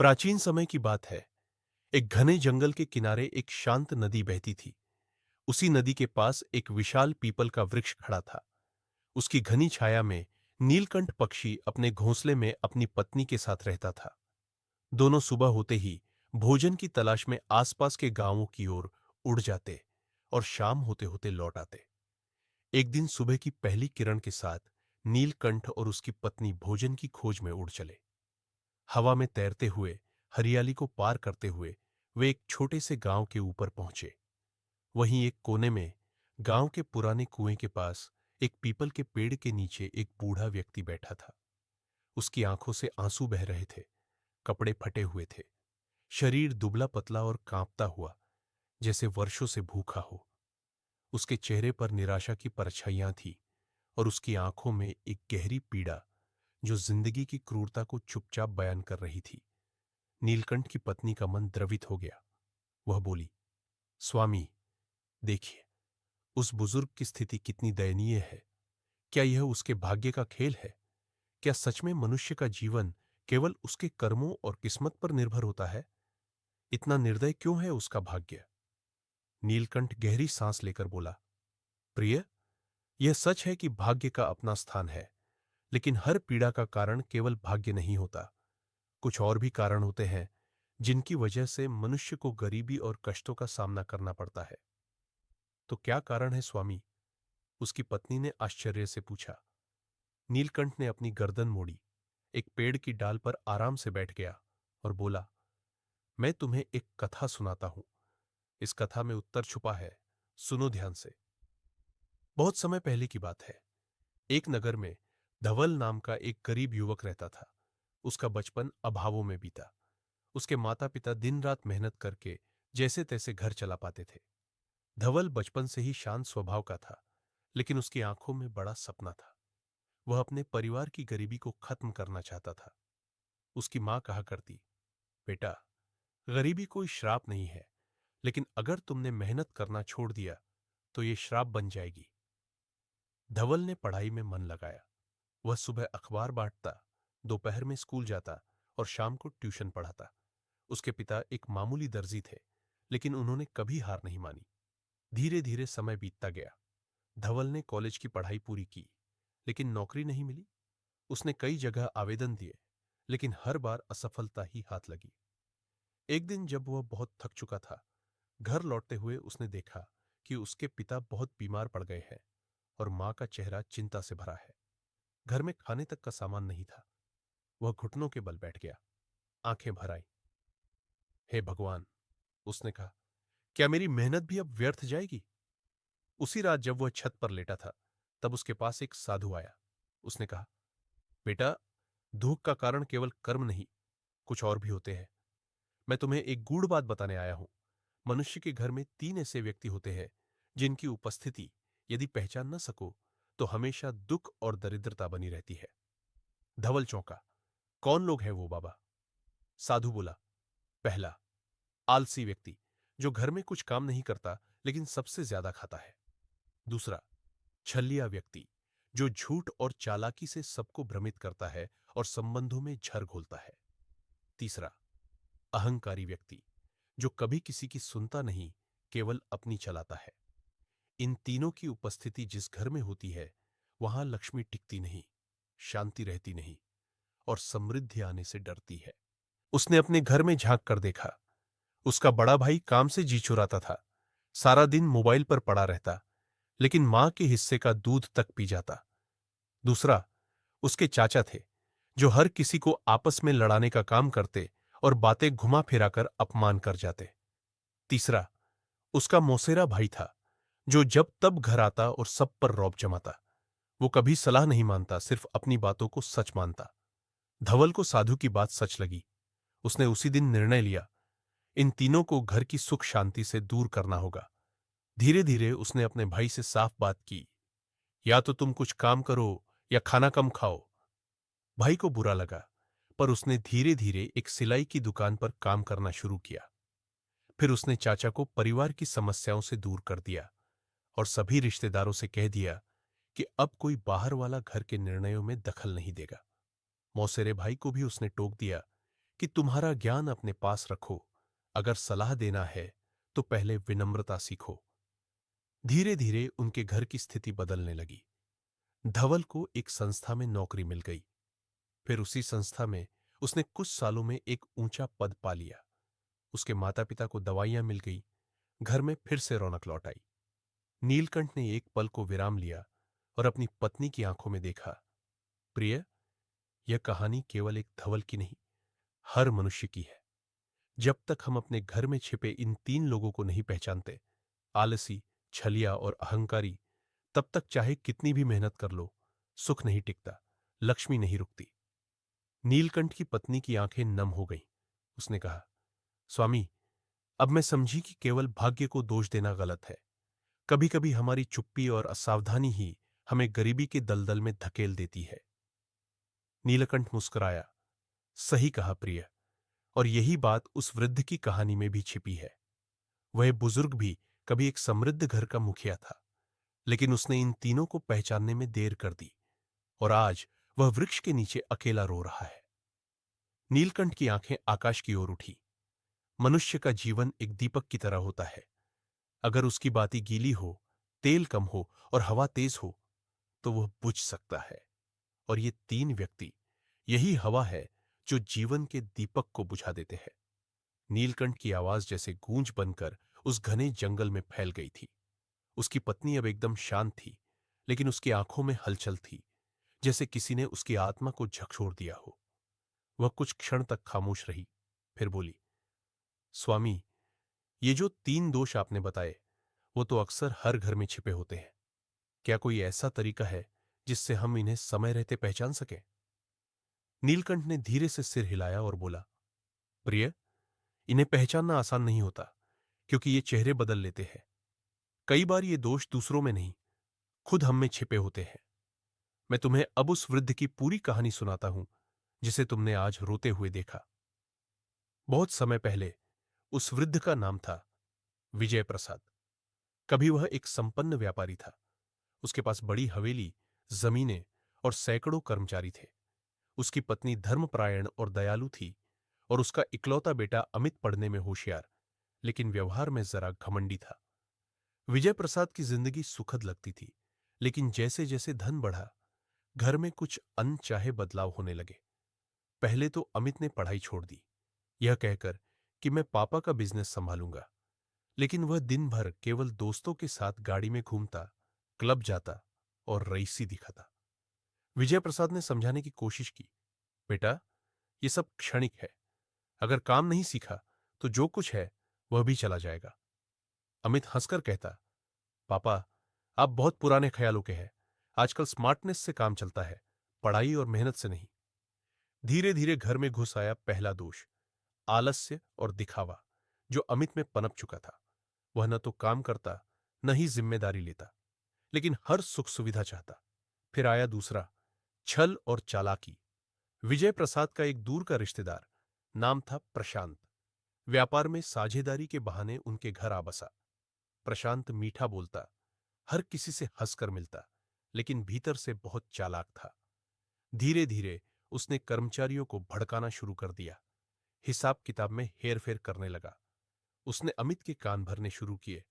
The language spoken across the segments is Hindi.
प्राचीन समय की बात है। एक घने जंगल के किनारे एक शांत नदी बहती थी। उसी नदी के पास एक विशाल पीपल का वृक्ष खड़ा था। उसकी घनी छाया में नीलकंठ पक्षी अपने घोंसले में अपनी पत्नी के साथ रहता था। दोनों सुबह होते ही भोजन की तलाश में आसपास के गांवों की ओर उड़ जाते और शाम होते होते लौट आते। एक दिन सुबह की पहली किरण के साथ नीलकंठ और उसकी पत्नी भोजन की खोज में उड़ चले। हवा में तैरते हुए, हरियाली को पार करते हुए वे एक छोटे से गांव के ऊपर पहुंचे। वहीं एक कोने में, गांव के पुराने कुएं के पास, एक पीपल के पेड़ के नीचे एक बूढ़ा व्यक्ति बैठा था। उसकी आंखों से आंसू बह रहे थे, कपड़े फटे हुए थे, शरीर दुबला पतला और कांपता हुआ, जैसे वर्षों से भूखा हो। उसके चेहरे पर निराशा की परछाइयां थी और उसकी आंखों में एक गहरी पीड़ा, जो जिंदगी की क्रूरता को चुपचाप बयान कर रही थी। नीलकंठ की पत्नी का मन द्रवित हो गया। वह बोली, स्वामी, देखिए, उस बुजुर्ग की स्थिति कितनी दयनीय है। क्या यह उसके भाग्य का खेल है? क्या सच में मनुष्य का जीवन केवल उसके कर्मों और किस्मत पर निर्भर होता है? इतना निर्दय क्यों है उसका भाग्य? नीलकंठ गहरी सांस लेकर बोला, प्रिय, यह सच है कि भाग्य का अपना स्थान है, लेकिन हर पीड़ा का कारण केवल भाग्य नहीं होता। कुछ और भी कारण होते हैं, जिनकी वजह से मनुष्य को गरीबी और कष्टों का सामना करना पड़ता है। तो क्या कारण है स्वामी? उसकी पत्नी ने आश्चर्य से पूछा। नीलकंठ ने अपनी गर्दन मोड़ी, एक पेड़ की डाल पर आराम से बैठ गया और बोला, मैं तुम्हें एक कथा सुनाता हूं। इस कथा में उत्तर छुपा है। सुनो ध्यान से। बहुत समय पहले की बात है। एक नगर में धवल नाम का एक गरीब युवक रहता था। उसका बचपन अभावों में बीता। उसके माता पिता दिन रात मेहनत करके जैसे तैसे घर चला पाते थे। धवल बचपन से ही शांत स्वभाव का था, लेकिन उसकी आंखों में बड़ा सपना था। वह अपने परिवार की गरीबी को खत्म करना चाहता था। उसकी मां कहा करती, बेटा, गरीबी कोई श्राप नहीं है, लेकिन अगर तुमने मेहनत करना छोड़ दिया तो ये श्राप बन जाएगी। धवल ने पढ़ाई में मन लगाया। वह सुबह अखबार बांटता, दोपहर में स्कूल जाता और शाम को ट्यूशन पढ़ाता। उसके पिता एक मामूली दर्जी थे, लेकिन उन्होंने कभी हार नहीं मानी। धीरे धीरे समय बीतता गया। धवल ने कॉलेज की पढ़ाई पूरी की, लेकिन नौकरी नहीं मिली। उसने कई जगह आवेदन दिए, लेकिन हर बार असफलता ही हाथ लगी। एक दिन जब वह बहुत थक चुका था, घर लौटते हुए उसने देखा कि उसके पिता बहुत बीमार पड़ गए हैं और मां का चेहरा चिंता से भरा है। घर में खाने तक का सामान नहीं था। वह घुटनों के बल बैठ गया, आंखें भर आई। हे भगवान, उसने कहा, क्या मेरी मेहनत भी अब व्यर्थ जाएगी? उसी रात जब वह छत पर लेटा था, तब उसके पास एक साधु आया। उसने कहा, बेटा, दुख का कारण केवल कर्म नहीं, कुछ और भी होते हैं। मैं तुम्हें एक गूढ़ बात बताने आया हूं। मनुष्य के घर में 3 ऐसे व्यक्ति होते हैं, जिनकी उपस्थिति यदि पहचान न सको तो हमेशा दुख और दरिद्रता बनी रहती है। धवल चौंका। कौन लोग हैं वो बाबा? साधु बोला, पहला, आलसी व्यक्ति, जो घर में कुछ काम नहीं करता लेकिन सबसे ज्यादा खाता है। दूसरा, छलिया व्यक्ति, जो झूठ और चालाकी से सबको भ्रमित करता है और संबंधों में झर घोलता है। तीसरा, अहंकारी व्यक्ति, जो कभी किसी की सुनता नहीं, केवल अपनी चलाता है। इन तीनों की उपस्थिति जिस घर में होती है, वहां लक्ष्मी टिकती नहीं, शांति रहती नहीं और समृद्धि आने से डरती है। उसने अपने घर में झांक कर देखा। उसका बड़ा भाई काम से जी चुराता था, सारा दिन मोबाइल पर पड़ा रहता, लेकिन मां के हिस्से का दूध तक पी जाता। दूसरा, उसके चाचा थे, जो हर किसी को आपस में लड़ाने का काम करते और बातें घुमा फिराकर अपमान कर जाते। तीसरा, उसका मौसेरा भाई था, जो जब तब घर आता और सब पर रौब जमाता। वो कभी सलाह नहीं मानता, सिर्फ अपनी बातों को सच मानता। धवल को साधु की बात सच लगी। उसने उसी दिन निर्णय लिया, इन तीनों को घर की सुख शांति से दूर करना होगा। धीरे धीरे उसने अपने भाई से साफ बात की, या तो तुम कुछ काम करो या खाना कम खाओ। भाई को बुरा लगा, पर उसने धीरे धीरे एक सिलाई की दुकान पर काम करना शुरू किया। फिर उसने चाचा को परिवार की समस्याओं से दूर कर दिया और सभी रिश्तेदारों से कह दिया कि अब कोई बाहर वाला घर के निर्णयों में दखल नहीं देगा। मौसेरे भाई को भी उसने टोक दिया कि तुम्हारा ज्ञान अपने पास रखो, अगर सलाह देना है तो पहले विनम्रता सीखो। धीरे धीरे उनके घर की स्थिति बदलने लगी। धवल को एक संस्था में नौकरी मिल गई। फिर उसी संस्था में उसने कुछ सालों में एक ऊंचा पद पा लिया। उसके माता पिता को दवाइयां मिल गई। घर में फिर से रौनक लौट आई। नीलकंठ ने एक पल को विराम लिया और अपनी पत्नी की आंखों में देखा। प्रिय, यह कहानी केवल एक धवल की नहीं, हर मनुष्य की है। जब तक हम अपने घर में छिपे इन तीन लोगों को नहीं पहचानते, आलसी, छलिया और अहंकारी, तब तक चाहे कितनी भी मेहनत कर लो, सुख नहीं टिकता, लक्ष्मी नहीं रुकती। नीलकंठ की पत्नी की आंखें नम हो गईं। उसने कहा, स्वामी, अब मैं समझी कि केवल भाग्य को दोष देना गलत है। कभी कभी हमारी चुप्पी और असावधानी ही हमें गरीबी के दलदल में धकेल देती है। नीलकंठ मुस्कुराया। सही कहा प्रिय, और यही बात उस वृद्ध की कहानी में भी छिपी है। वह बुजुर्ग भी कभी एक समृद्ध घर का मुखिया था, लेकिन उसने इन तीनों को पहचानने में देर कर दी, और आज वह वृक्ष के नीचे अकेला रो रहा है। नीलकंठ की आंखें आकाश की ओर उठी। मनुष्य का जीवन एक दीपक की तरह होता है। अगर उसकी बाती गीली हो, तेल कम हो और हवा तेज हो, तो वह बुझ सकता है। और ये तीन व्यक्ति यही हवा है जो जीवन के दीपक को बुझा देते हैं। नीलकंठ की आवाज जैसे गूंज बनकर उस घने जंगल में फैल गई थी। उसकी पत्नी अब एकदम शांत थी, लेकिन उसकी आंखों में हलचल थी, जैसे किसी ने उसकी आत्मा को झकझोर दिया हो। वह कुछ क्षण तक खामोश रही, फिर बोली, स्वामी, ये जो तीन दोष आपने बताए, वो तो अक्सर हर घर में छिपे होते हैं। क्या कोई ऐसा तरीका है जिससे हम इन्हें समय रहते पहचान सकें? नीलकंठ ने धीरे से सिर हिलाया और बोला, प्रिय, इन्हें पहचानना आसान नहीं होता, क्योंकि ये चेहरे बदल लेते हैं। कई बार ये दोष दूसरों में नहीं, खुद हम में छिपे होते हैं। मैं तुम्हें अब उस वृद्ध की पूरी कहानी सुनाता हूं, जिसे तुमने आज रोते हुए देखा। बहुत समय पहले उस वृद्ध का नाम था विजय प्रसाद। कभी वह एक संपन्न व्यापारी था। उसके पास बड़ी हवेली, जमीनें और सैकड़ों कर्मचारी थे। उसकी पत्नी धर्मपरायण और दयालु थी, और उसका इकलौता बेटा अमित पढ़ने में होशियार, लेकिन व्यवहार में जरा घमंडी था। विजय प्रसाद की जिंदगी सुखद लगती थी, लेकिन जैसे जैसे धन बढ़ा, घर में कुछ अनचाहे बदलाव होने लगे। पहले तो अमित ने पढ़ाई छोड़ दी, यह कहकर कि मैं पापा का बिजनेस संभालूंगा। लेकिन वह दिन भर केवल दोस्तों के साथ गाड़ी में घूमता, क्लब जाता और रईसी दिखाता। विजय प्रसाद ने समझाने की कोशिश की, बेटा, ये सब क्षणिक है। अगर काम नहीं सीखा तो जो कुछ है वह भी चला जाएगा। अमित हंसकर कहता, पापा, आप बहुत पुराने ख्यालों के हैं। आजकल स्मार्टनेस से काम चलता है, पढ़ाई और मेहनत से नहीं। धीरे धीरे घर में घुस आया पहला दोष, आलस्य और दिखावा, जो अमित में पनप चुका था। वह न तो काम करता, न ही जिम्मेदारी लेता, लेकिन हर सुख सुविधा चाहता। फिर आया दूसरा, छल और चालाकी। विजय प्रसाद का एक दूर का रिश्तेदार, नाम था प्रशांत, व्यापार में साझेदारी के बहाने उनके घर आ बसा। प्रशांत मीठा बोलता, हर किसी से हंसकर मिलता, लेकिन भीतर से बहुत चालाक था। धीरे धीरे उसने कर्मचारियों को भड़काना शुरू कर दिया, हिसाब किताब में हेरफेर करने लगा। उसने अमित के कान भरने शुरू किए,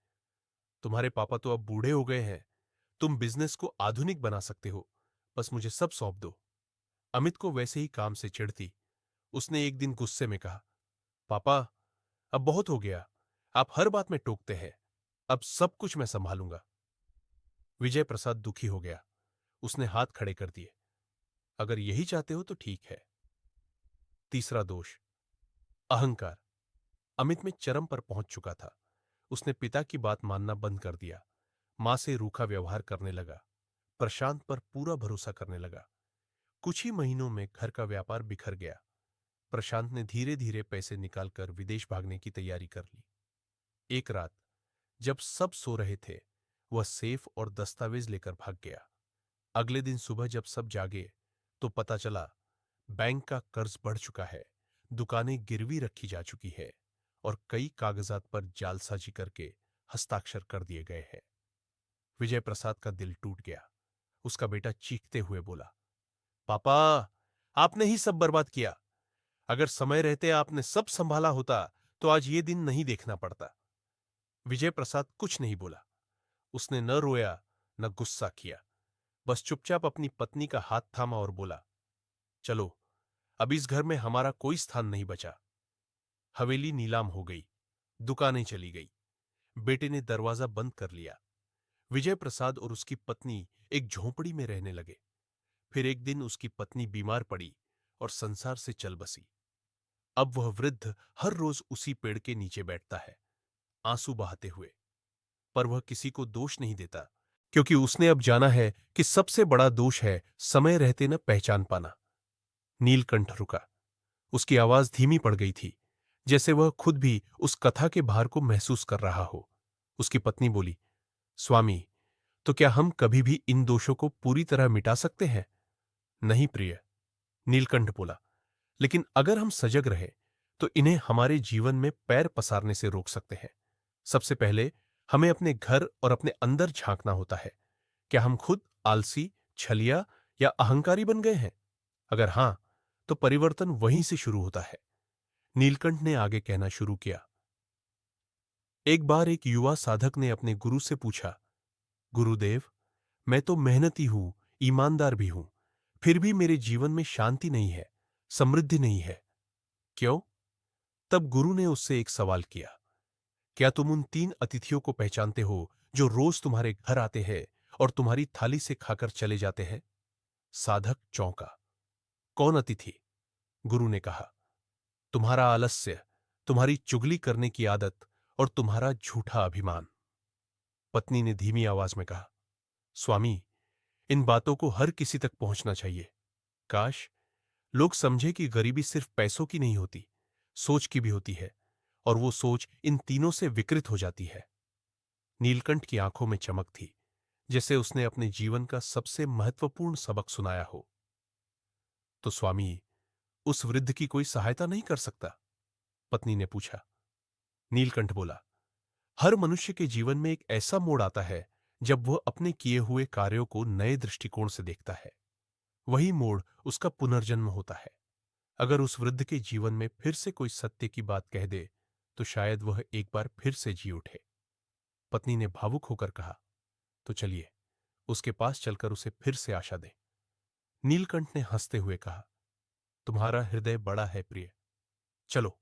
तुम्हारे पापा तो अब बूढ़े हो गए हैं, तुम बिजनेस को आधुनिक बना सकते हो, बस मुझे सब सौंप दो। अमित को वैसे ही काम से चिढ़ती, उसने एक दिन गुस्से में कहा, पापा, अब बहुत हो गया, आप हर बात में टोकते हैं, अब सब कुछ मैं संभालूंगा। विजय प्रसाद दुखी हो गया। उसने हाथ खड़े कर दिए, अगर यही चाहते हो तो ठीक है। तीसरा दोष, अहंकार, अमित में चरम पर पहुंच चुका था। उसने पिता की बात मानना बंद कर दिया, मां से रूखा व्यवहार करने लगा, प्रशांत पर पूरा भरोसा करने लगा। कुछ ही महीनों में घर का व्यापार बिखर गया। प्रशांत ने धीरे धीरे पैसे निकालकर विदेश भागने की तैयारी कर ली। एक रात जब सब सो रहे थे, वह सेफ और दस्तावेज लेकर भाग गया। अगले दिन सुबह जब सब जागे, तो पता चला बैंक का कर्ज बढ़ चुका है, दुकानें गिरवी रखी जा चुकी है, और कई कागजात पर जालसाजी करके हस्ताक्षर कर दिए गए हैं। विजय प्रसाद का दिल टूट गया। उसका बेटा चीखते हुए बोला, पापा, आपने ही सब बर्बाद किया। अगर समय रहते आपने सब संभाला होता तो आज ये दिन नहीं देखना पड़ता। विजय प्रसाद कुछ नहीं बोला। उसने न रोया न गुस्सा किया, बस चुपचाप अपनी पत्नी का हाथ थामा और बोला, चलो, अब इस घर में हमारा कोई स्थान नहीं बचा। हवेली नीलाम हो गई, दुकानें चली गई, बेटे ने दरवाजा बंद कर लिया। विजय प्रसाद और उसकी पत्नी एक झोंपड़ी में रहने लगे। फिर एक दिन उसकी पत्नी बीमार पड़ी और संसार से चल बसी। अब वह वृद्ध हर रोज उसी पेड़ के नीचे बैठता है, आंसू बहाते हुए। पर वह किसी को दोष नहीं देता, क्योंकि उसने अब जाना है कि सबसे बड़ा दोष है समय रहते न पहचान पाना। नीलकंठ रुका। उसकी आवाज धीमी पड़ गई थी, जैसे वह खुद भी उस कथा के भार को महसूस कर रहा हो। उसकी पत्नी बोली, स्वामी, तो क्या हम कभी भी इन दोषों को पूरी तरह मिटा सकते हैं? नहीं प्रिय, नीलकंठ बोला, लेकिन अगर हम सजग रहे तो इन्हें हमारे जीवन में पैर पसारने से रोक सकते हैं। सबसे पहले हमें अपने घर और अपने अंदर झांकना होता है। क्या हम खुद आलसी, छलिया या अहंकारी बन गए हैं? अगर हां, तो परिवर्तन वहीं से शुरू होता है। नीलकंठ ने आगे कहना शुरू किया। एक बार एक युवा साधक ने अपने गुरु से पूछा, गुरुदेव, मैं तो मेहनती हूं, ईमानदार भी हूं, फिर भी मेरे जीवन में शांति नहीं है, समृद्धि नहीं है। क्यों? तब गुरु ने उससे एक सवाल किया, क्या तुम उन 3 अतिथियों को पहचानते हो जो रोज तुम्हारे घर आते हैं और तुम्हारी थाली से खाकर चले जाते हैं? साधक चौंका। कौन अतिथि? गुरु ने कहा, तुम्हारा आलस्य, तुम्हारी चुगली करने की आदत और तुम्हारा झूठा अभिमान। पत्नी ने धीमी आवाज में कहा, स्वामी, इन बातों को हर किसी तक पहुंचना चाहिए। काश लोग समझे कि गरीबी सिर्फ पैसों की नहीं होती, सोच की भी होती है, और वो सोच इन तीनों से विकृत हो जाती है। नीलकंठ की आंखों में चमक थी, जैसे उसने अपने जीवन का सबसे महत्वपूर्ण सबक सुनाया हो। तो स्वामी, उस वृद्ध की कोई सहायता नहीं कर सकता? पत्नी ने पूछा। नीलकंठ बोला, हर मनुष्य के जीवन में एक ऐसा मोड़ आता है जब वह अपने किए हुए कार्यों को नए दृष्टिकोण से देखता है। वही मोड़ उसका पुनर्जन्म होता है। अगर उस वृद्ध के जीवन में फिर से कोई सत्य की बात कह दे तो शायद वह एक बार फिर से जी उठे। पत्नी ने भावुक होकर कहा, तो चलिए, उसके पास चलकर उसे फिर से आशा दें। नीलकंठ ने हंसते हुए कहा, तुम्हारा हृदय बड़ा है प्रिय। चलो,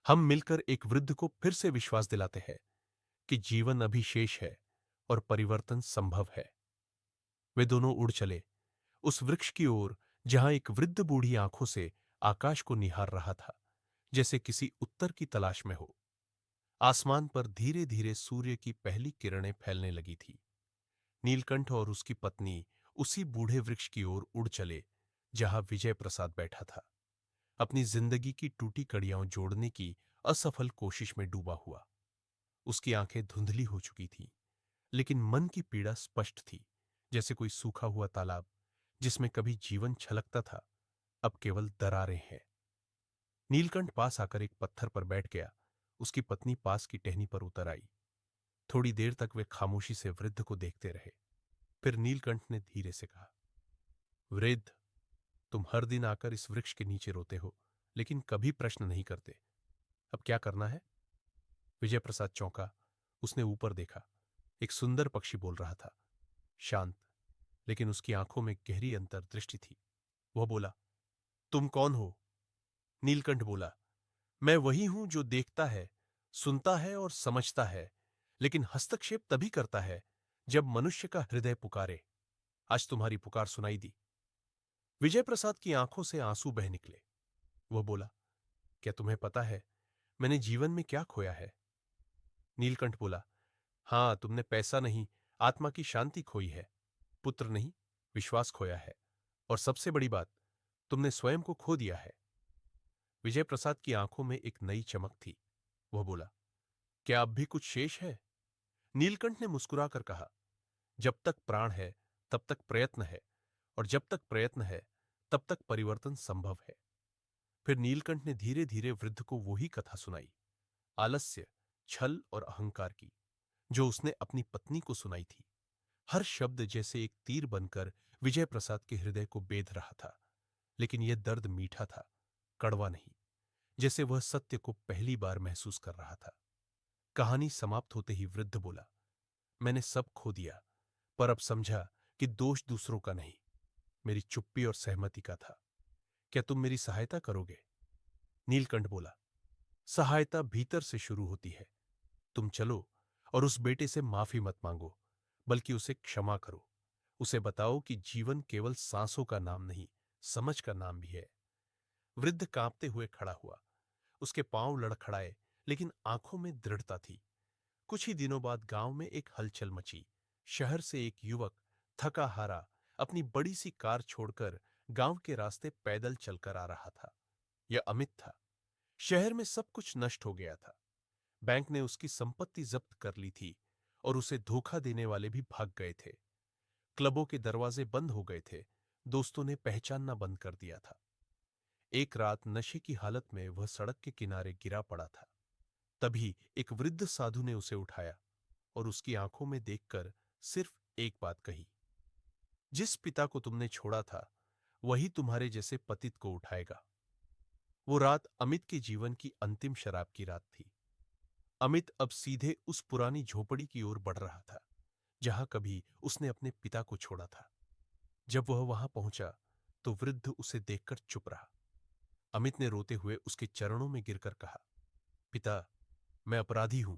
हम मिलकर एक वृद्ध को फिर से विश्वास दिलाते हैं कि जीवन अभी शेष है और परिवर्तन संभव है। वे दोनों उड़ चले उस वृक्ष की ओर जहां एक वृद्ध बूढ़ी आंखों से आकाश को निहार रहा था, जैसे किसी उत्तर की तलाश में हो। आसमान पर धीरे धीरे सूर्य की पहली किरणें फैलने लगी थी। नीलकंठ और उसकी पत्नी उसी बूढ़े वृक्ष की ओर उड़ चले जहां विजय प्रसाद बैठा था, अपनी जिंदगी की टूटी कड़ियां जोड़ने की असफल कोशिश में डूबा हुआ। उसकी आंखें धुंधली हो चुकी थीं, लेकिन मन की पीड़ा स्पष्ट थी, जैसे कोई सूखा हुआ तालाब जिसमें कभी जीवन छलकता था, अब केवल दरारें हैं। नीलकंठ पास आकर एक पत्थर पर बैठ गया। उसकी पत्नी पास की टहनी पर उतर आई। थोड़ी देर तक वे खामोशी से वृद्ध को देखते रहे। फिर नीलकंठ ने धीरे से कहा, वृद्ध, तुम हर दिन आकर इस वृक्ष के नीचे रोते हो, लेकिन कभी प्रश्न नहीं करते। अब क्या करना है? विजय प्रसाद चौंका। उसने ऊपर देखा। एक सुंदर पक्षी बोल रहा था, शांत, लेकिन उसकी आंखों में गहरी अंतर्दृष्टि थी। वह बोला, तुम कौन हो? नीलकंठ बोला, मैं वही हूं जो देखता है, सुनता है और समझता है, लेकिन हस्तक्षेप तभी करता है जब मनुष्य का हृदय पुकारे। आज तुम्हारी पुकार सुनाई दी। विजय प्रसाद की आंखों से आंसू बह निकले। वह बोला, क्या तुम्हें पता है मैंने जीवन में क्या खोया है? नीलकंठ बोला, हां, तुमने पैसा नहीं, आत्मा की शांति खोई है। पुत्र नहीं, विश्वास खोया है। और सबसे बड़ी बात, तुमने स्वयं को खो दिया है। विजय प्रसाद की आंखों में एक नई चमक थी। वह बोला, क्या अब भी कुछ शेष है? नीलकंठ ने मुस्कुराकर कहा, जब तक प्राण है तब तक प्रयत्न है, और जब तक प्रयत्न है तब तक परिवर्तन संभव है। फिर नीलकंठ ने धीरे धीरे वृद्ध को वही कथा सुनाई, आलस्य, छल और अहंकार की, जो उसने अपनी पत्नी को सुनाई थी। हर शब्द जैसे एक तीर बनकर विजय प्रसाद के हृदय को बेध रहा था, लेकिन यह दर्द मीठा था, कड़वा नहीं। जैसे वह सत्य को पहली बार महसूस कर रहा था। कहानी समाप्त होते ही वृद्ध बोला, मैंने सब खो दिया, पर अब समझा कि दोष दूसरों का नहीं, मेरी चुप्पी और सहमति का था। क्या तुम मेरी सहायता करोगे? नीलकंठ बोला, सहायता भीतर से शुरू होती है। तुम चलो और उस बेटे से माफी मत मांगो, बल्कि उसे क्षमा करो। उसे बताओ कि जीवन केवल सांसों का नाम नहीं, समझ का नाम भी है। वृद्ध कांपते हुए खड़ा हुआ। उसके पांव लड़खड़ाए, लेकिन आंखों में दृढ़ता थी। कुछ ही दिनों बाद गांव में एक हलचल मची। शहर से एक युवक थका हारा अपनी बड़ी सी कार छोड़कर गांव के रास्ते पैदल चलकर आ रहा था। यह अमित था। शहर में सब कुछ नष्ट हो गया था। बैंक ने उसकी संपत्ति जब्त कर ली थी और उसे धोखा देने वाले भी भाग गए थे। क्लबों के दरवाजे बंद हो गए थे। दोस्तों ने पहचानना बंद कर दिया था। एक रात नशे की हालत में वह सड़क के किनारे गिरा पड़ा था। तभी एक वृद्ध साधु ने उसे उठाया और उसकी आंखों में देखकर सिर्फ एक बात कही, जिस पिता को तुमने छोड़ा था वही तुम्हारे जैसे पतित को उठाएगा। वो रात अमित के जीवन की अंतिम शराब की रात थी। अमित अब सीधे उस पुरानी झोपड़ी की ओर बढ़ रहा था जहां कभी उसने अपने पिता को छोड़ा था। जब वह वहां पहुंचा तो वृद्ध उसे देखकर चुप रहा। अमित ने रोते हुए उसके चरणों में गिरकर कहा, पिता, मैं अपराधी हूं।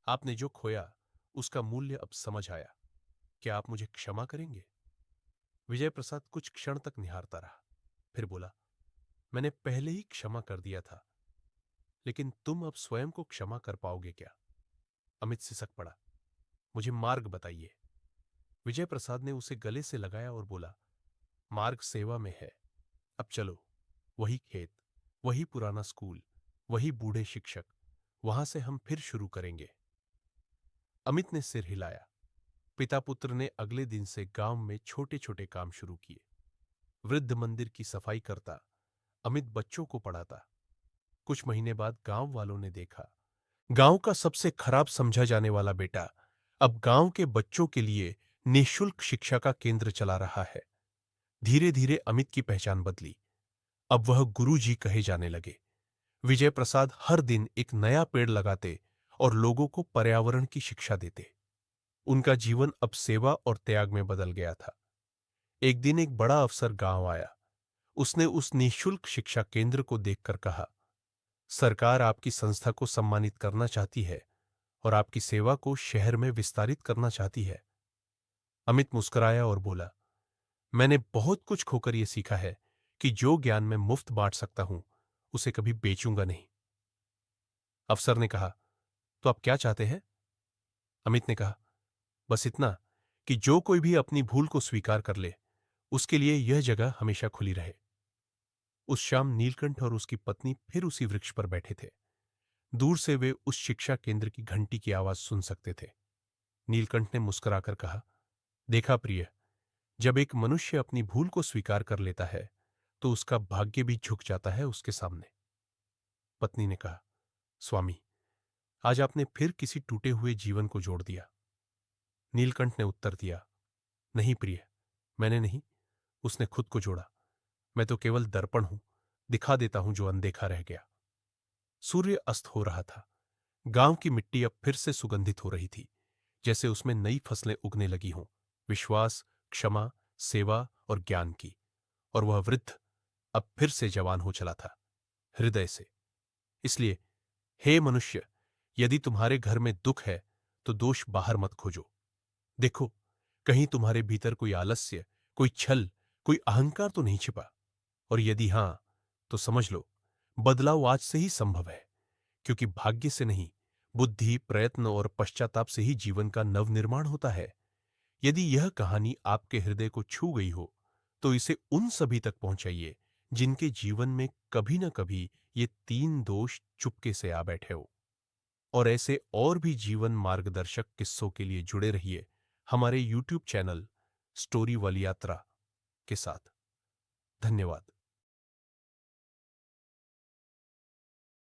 आपने जो खोया उसका मूल्य अब समझ आया। क्या आप मुझे क्षमा करेंगे? विजय प्रसाद कुछ क्षण तक निहारता रहा, फिर बोला, मैंने पहले ही क्षमा कर दिया था, लेकिन तुम अब स्वयं को क्षमा कर पाओगे क्या? अमित सिसक पड़ा, मुझे मार्ग बताइए। विजय प्रसाद ने उसे गले से लगाया और बोला, मार्ग सेवा में है। अब चलो, वही खेत, वही पुराना स्कूल, वही बूढ़े शिक्षक, वहां से हम फिर शुरू करेंगे। अमित ने सिर हिलाया। पिता पुत्र ने अगले दिन से गांव में छोटे छोटे काम शुरू किए। वृद्ध मंदिर की सफाई करता, अमित बच्चों को पढ़ाता। कुछ महीने बाद गांव वालों ने देखा, गांव का सबसे खराब समझा जाने वाला बेटा अब गांव के बच्चों के लिए निःशुल्क शिक्षा का केंद्र चला रहा है। धीरे धीरे अमित की पहचान बदली। अब वह गुरु जी कहे जाने लगे। विजय प्रसाद हर दिन एक नया पेड़ लगाते और लोगों को पर्यावरण की शिक्षा देते। उनका जीवन अब सेवा और त्याग में बदल गया था। एक दिन एक बड़ा अफसर गांव आया। उसने उस निःशुल्क शिक्षा केंद्र को देखकर कहा, सरकार आपकी संस्था को सम्मानित करना चाहती है और आपकी सेवा को शहर में विस्तारित करना चाहती है। अमित मुस्कुराया और बोला, मैंने बहुत कुछ खोकर यह सीखा है कि जो ज्ञान मैं मुफ्त बांट सकता हूं उसे कभी बेचूंगा नहीं। अफसर ने कहा, तो आप क्या चाहते हैं? अमित ने कहा, बस इतना कि जो कोई भी अपनी भूल को स्वीकार कर ले उसके लिए यह जगह हमेशा खुली रहे। उस शाम नीलकंठ और उसकी पत्नी फिर उसी वृक्ष पर बैठे थे। दूर से वे उस शिक्षा केंद्र की घंटी की आवाज सुन सकते थे। नीलकंठ ने मुस्कुराकर कहा, देखा प्रिय, जब एक मनुष्य अपनी भूल को स्वीकार कर लेता है तो उसका भाग्य भी झुक जाता है उसके सामने। पत्नी ने कहा, स्वामी, आज आपने फिर किसी टूटे हुए जीवन को जोड़ दिया। नीलकंठ ने उत्तर दिया, नहीं प्रिय, मैंने नहीं, उसने खुद को जोड़ा। मैं तो केवल दर्पण हूं, दिखा देता हूं जो अनदेखा रह गया। सूर्य अस्त हो रहा था। गांव की मिट्टी अब फिर से सुगंधित हो रही थी, जैसे उसमें नई फसलें उगने लगी हों, विश्वास, क्षमा, सेवा और ज्ञान की। और वह वृद्ध अब फिर से जवान हो चला था, हृदय से। इसलिए हे मनुष्य, यदि तुम्हारे घर में दुख है तो दोष बाहर मत खोजो। देखो, कहीं तुम्हारे भीतर कोई आलस्य, कोई छल, कोई अहंकार तो नहीं छिपा। और यदि हां, तो समझ लो, बदलाव आज से ही संभव है, क्योंकि भाग्य से नहीं, बुद्धि, प्रयत्न और पश्चाताप से ही जीवन का नवनिर्माण होता है। यदि यह कहानी आपके हृदय को छू गई हो तो इसे उन सभी तक पहुंचाइए जिनके जीवन में कभी न कभी ये तीन दोष चुपके से आ बैठे हो। और ऐसे और भी जीवन मार्गदर्शक किस्सों के लिए जुड़े रहिए हमारे YouTube चैनल स्टोरी वाली यात्रा के साथ। धन्यवाद।